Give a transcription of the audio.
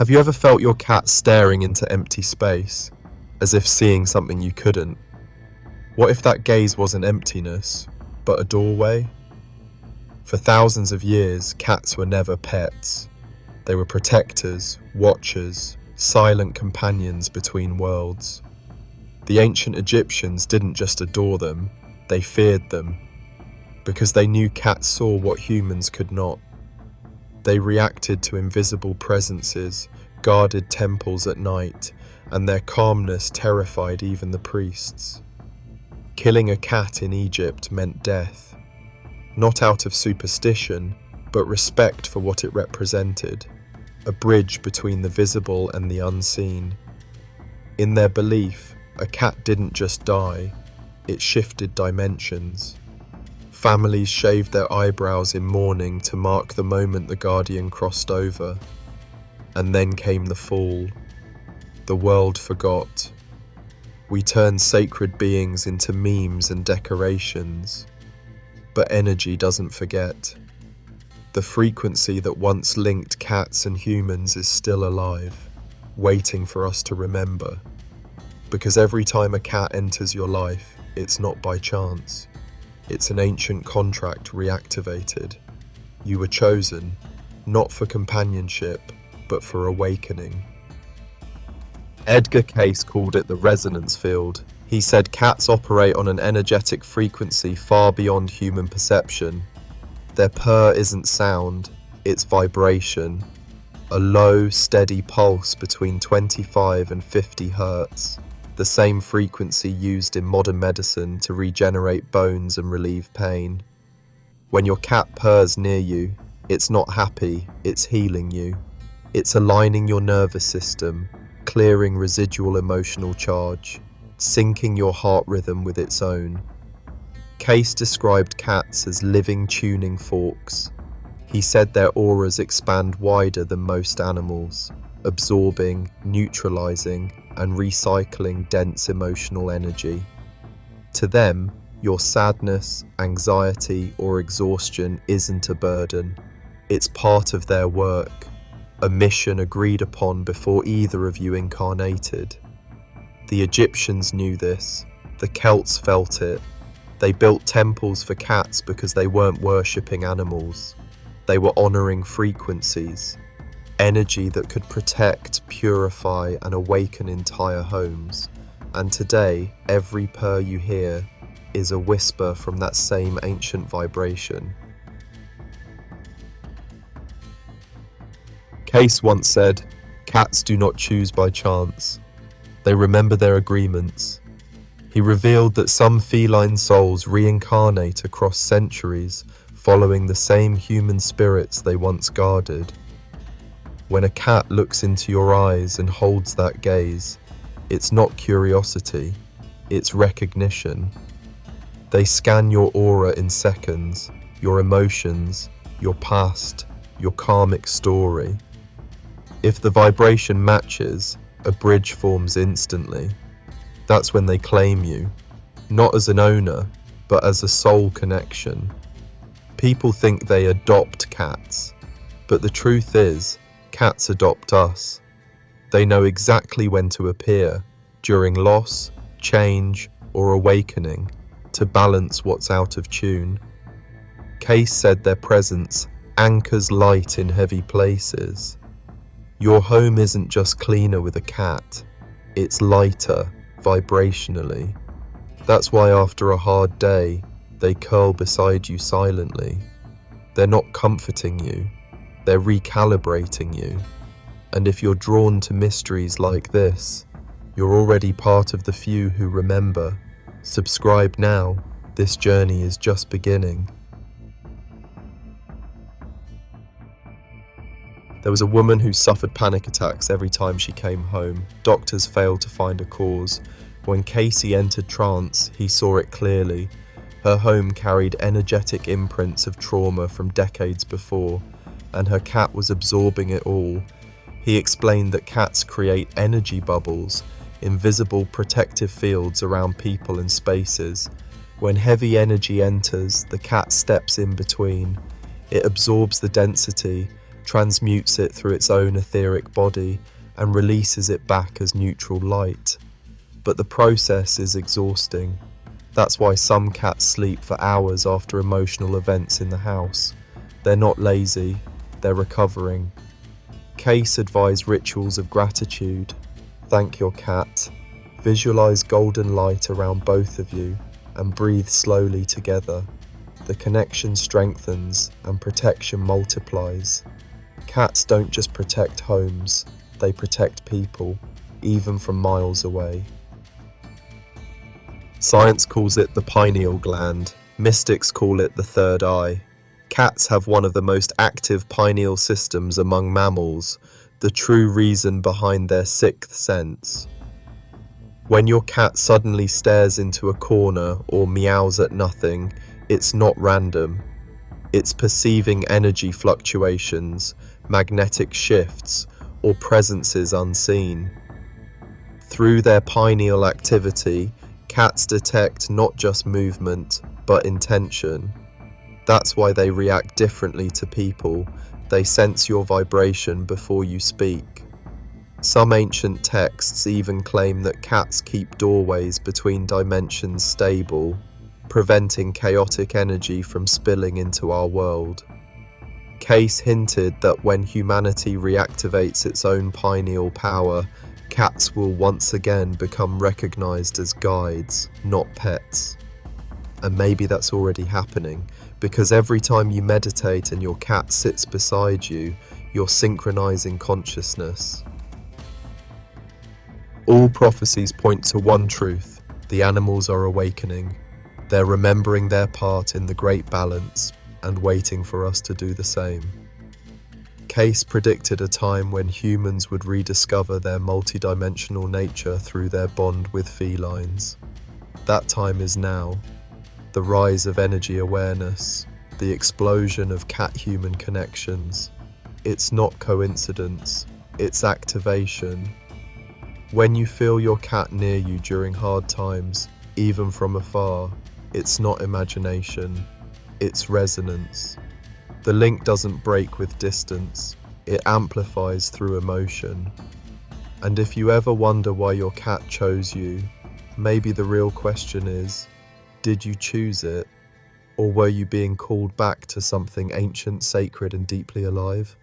Have you ever felt your cat staring into empty space, as if seeing something you couldn't? What if that gaze wasn't emptiness, but a doorway? For thousands of years, cats were never pets. They were protectors, watchers, silent companions between worlds. The ancient Egyptians didn't just adore them, they feared them, because they knew cats saw what humans could not. They reacted to invisible presences, guarded temples at night, and their calmness terrified even the priests. Killing a cat in Egypt meant death, not out of superstition, but respect for what it represented, a bridge between the visible and the unseen. In their belief, a cat didn't just die, it shifted dimensions. Families shaved their eyebrows in mourning to mark the moment the guardian crossed over. And then came the fall. The world forgot. We turned sacred beings into memes and decorations. But energy doesn't forget. The frequency that once linked cats and humans is still alive, waiting for us to remember. Because every time a cat enters your life, it's not by chance. It's an ancient contract reactivated. You were chosen, not for companionship, but for awakening. Edgar Cayce called it the resonance field. He said cats operate on an energetic frequency far beyond human perception. Their purr isn't sound, it's vibration. A low, steady pulse between 25 and 50 hertz. The same frequency used in modern medicine to regenerate bones and relieve pain. When your cat purrs near you, it's not happy, it's healing you. It's aligning your nervous system, clearing residual emotional charge, syncing your heart rhythm with its own. Cayce described cats as living tuning forks. He said their auras expand wider than most animals, absorbing, neutralizing, and recycling dense emotional energy. To them, your sadness, anxiety, or exhaustion isn't a burden. It's part of their work, a mission agreed upon before either of you incarnated. The Egyptians knew this, the Celts felt it. They built temples for cats because they weren't worshipping animals. They were honoring frequencies, energy that could protect, purify, and awaken entire homes. And today, every purr you hear is a whisper from that same ancient vibration. Cayce once said, "Cats do not choose by chance. They remember their agreements." He revealed that some feline souls reincarnate across centuries, following the same human spirits they once guarded. When a cat looks into your eyes and holds that gaze, it's not curiosity, it's recognition. They scan your aura in seconds, your emotions, your past, your karmic story. If the vibration matches, a bridge forms instantly. That's when they claim you, not as an owner, but as a soul connection. People think they adopt cats, but the truth is, cats adopt us. They know exactly when to appear, during loss, change, or awakening, to balance what's out of tune. Cayce said their presence anchors light in heavy places. Your home isn't just cleaner with a cat, it's lighter, vibrationally. That's why after a hard day, they curl beside you silently. They're not comforting you, they're recalibrating you. And if you're drawn to mysteries like this, you're already part of the few who remember. Subscribe now, this journey is just beginning. There was a woman who suffered panic attacks every time she came home. Doctors failed to find a cause. When Cayce entered trance, he saw it clearly. Her home carried energetic imprints of trauma from decades before, and her cat was absorbing it all. He explained that cats create energy bubbles, invisible protective fields around people and spaces. When heavy energy enters, the cat steps in between. It absorbs the density transmutes it through its own etheric body, and releases it back as neutral light. But the process is exhausting. That's why some cats sleep for hours after emotional events in the house. They're not lazy, they're recovering. Cayce advised rituals of gratitude. Thank your cat. Visualize golden light around both of you and breathe slowly together. The connection strengthens and protection multiplies. Cats don't just protect homes, they protect people, even from miles away. Science calls it the pineal gland. Mystics call it the third eye. Cats have one of the most active pineal systems among mammals, the true reason behind their sixth sense. When your cat suddenly stares into a corner or meows at nothing, it's not random. It's perceiving energy fluctuations, magnetic shifts, or presences unseen. Through their pineal activity, cats detect not just movement, but intention. That's why they react differently to people. They sense your vibration before you speak. Some ancient texts even claim that cats keep doorways between dimensions stable, preventing chaotic energy from spilling into our world. Cayce hinted that when humanity reactivates its own pineal power, cats will once again become recognized as guides, not pets. And maybe that's already happening, because every time you meditate and your cat sits beside you, you're synchronizing consciousness. All prophecies point to one truth: the animals are awakening. They're remembering their part in the great balance and waiting for us to do the same. Cayce predicted a time when humans would rediscover their multidimensional nature through their bond with felines. That time is now. The rise of energy awareness, the explosion of cat-human connections. It's not coincidence, it's activation. When you feel your cat near you during hard times, even from afar, it's not imagination, it's resonance. The link doesn't break with distance, it amplifies through emotion. And if you ever wonder why your cat chose you, maybe the real question is, did you choose it? Or were you being called back to something ancient, sacred, and deeply alive?